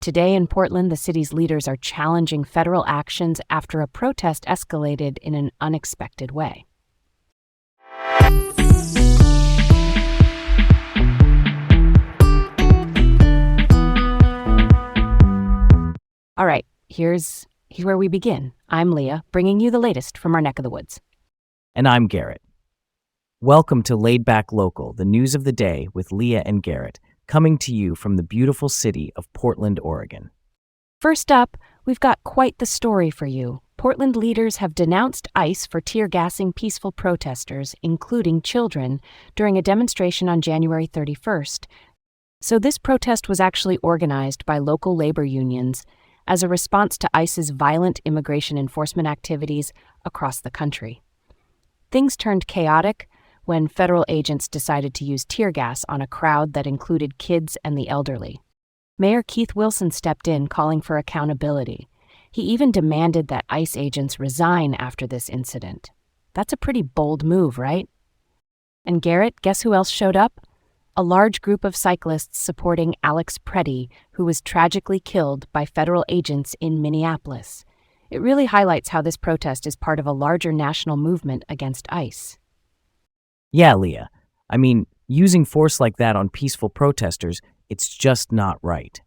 Today in Portland, the city's leaders are challenging federal actions after a protest escalated in an unexpected way. All right, here's where we begin. I'm Leah, bringing you the latest from our neck of the woods. And I'm Garrett. Welcome to Laid Back Local, the news of the day with Leah and Garrett, coming to you from the beautiful city of Portland, Oregon. First up, we've got quite the story for you. Portland leaders have denounced ICE for tear-gassing peaceful protesters, including children, during a demonstration on January 31st. So this protest was actually organized by local labor unions as a response to ICE's violent immigration enforcement activities across the country. Things turned chaotic when federal agents decided to use tear gas on a crowd that included kids and the elderly. Mayor Keith Wilson stepped in, calling for accountability. He even demanded that ICE agents resign after this incident. That's a pretty bold move, right? And Garrett, guess who else showed up? A large group of cyclists supporting Alex Preddy, who was tragically killed by federal agents in Minneapolis. It really highlights how this protest is part of a larger national movement against ICE. Yeah, Leah. Using force like that on peaceful protesters, it's just not right.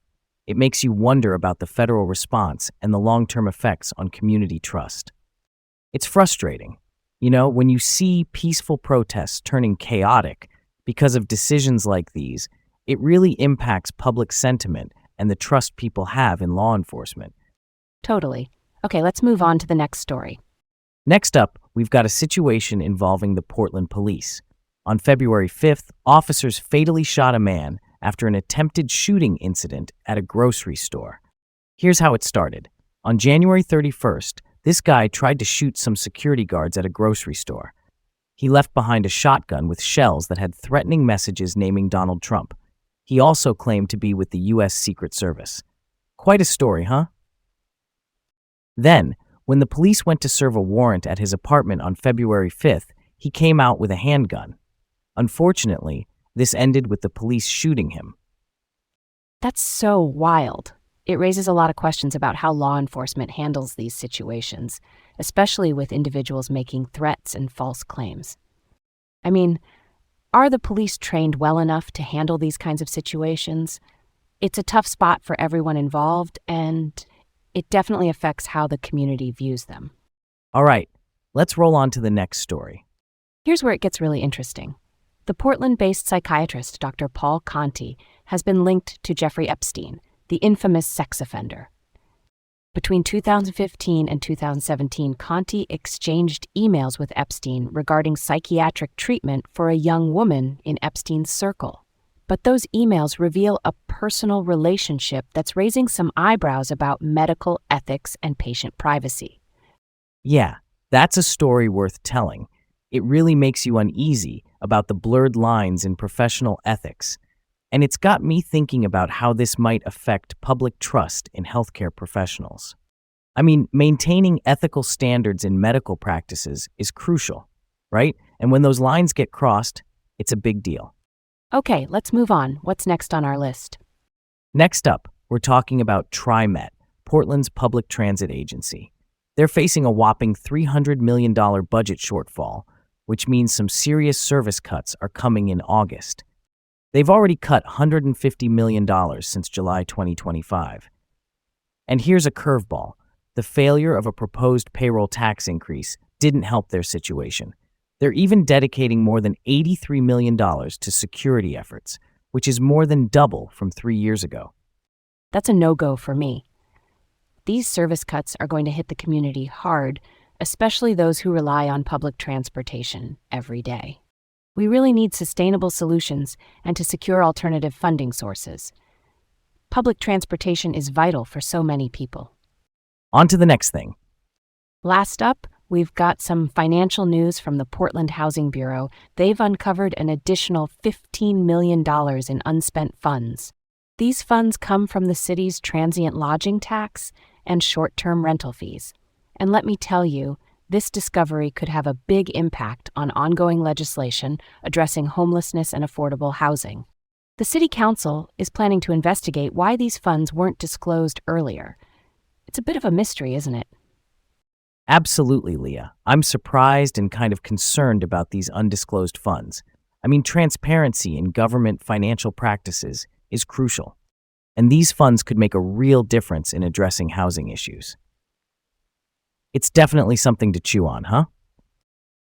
It makes you wonder about the federal response and the long-term effects on community trust. It's frustrating, when you see peaceful protests turning chaotic because of decisions like these. It really impacts public sentiment and the trust people have in law enforcement. Totally. Okay, let's move on to the next story. Next up, we've got a situation involving the Portland police. On February 5th, officers fatally shot a man after an attempted shooting incident at a grocery store. Here's how it started. On January 31st, this guy tried to shoot some security guards at a grocery store. He left behind a shotgun with shells that had threatening messages naming Donald Trump. He also claimed to be with the U.S. Secret Service. Quite a story, huh? Then, when the police went to serve a warrant at his apartment on February 5th, he came out with a handgun. Unfortunately, this ended with the police shooting him. That's so wild. It raises a lot of questions about how law enforcement handles these situations, especially with individuals making threats and false claims. Are the police trained well enough to handle these kinds of situations? It's a tough spot for everyone involved, and it definitely affects how the community views them. All right, let's roll on to the next story. Here's where it gets really interesting. The Portland-based psychiatrist Dr. Paul Conti has been linked to Jeffrey Epstein, the infamous sex offender. Between 2015 and 2017, Conti exchanged emails with Epstein regarding psychiatric treatment for a young woman in Epstein's circle. But those emails reveal a personal relationship that's raising some eyebrows about medical ethics and patient privacy. Yeah, that's a story worth telling. It really makes you uneasy about the blurred lines in professional ethics. And it's got me thinking about how this might affect public trust in healthcare professionals. Maintaining ethical standards in medical practices is crucial, right? And when those lines get crossed, it's a big deal. Okay, let's move on. What's next on our list? Next up, we're talking about TriMet, Portland's public transit agency. They're facing a whopping $300 million budget shortfall, which means some serious service cuts are coming in August. They've already cut $150 million since July 2025. And here's a curveball. The failure of a proposed payroll tax increase didn't help their situation. They're even dedicating more than $83 million to security efforts, which is more than double from 3 years ago. That's a no-go for me. These service cuts are going to hit the community hard, especially those who rely on public transportation every day. We really need sustainable solutions and to secure alternative funding sources. Public transportation is vital for so many people. On to the next thing. Last up, we've got some financial news from the Portland Housing Bureau. They've uncovered an additional $15 million in unspent funds. These funds come from the city's transient lodging tax and short-term rental fees. And let me tell you, this discovery could have a big impact on ongoing legislation addressing homelessness and affordable housing. The City Council is planning to investigate why these funds weren't disclosed earlier. It's a bit of a mystery, isn't it? Absolutely, Leah. I'm surprised and kind of concerned about these undisclosed funds. I mean, transparency in government financial practices is crucial, and these funds could make a real difference in addressing housing issues. It's definitely something to chew on, huh?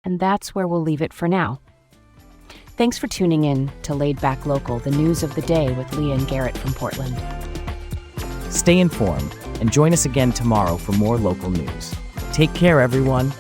And that's where we'll leave it for now. Thanks for tuning in to Laid Back Local, the news of the day with Leah and Garrett from Portland. Stay informed and join us again tomorrow for more local news. Take care, everyone.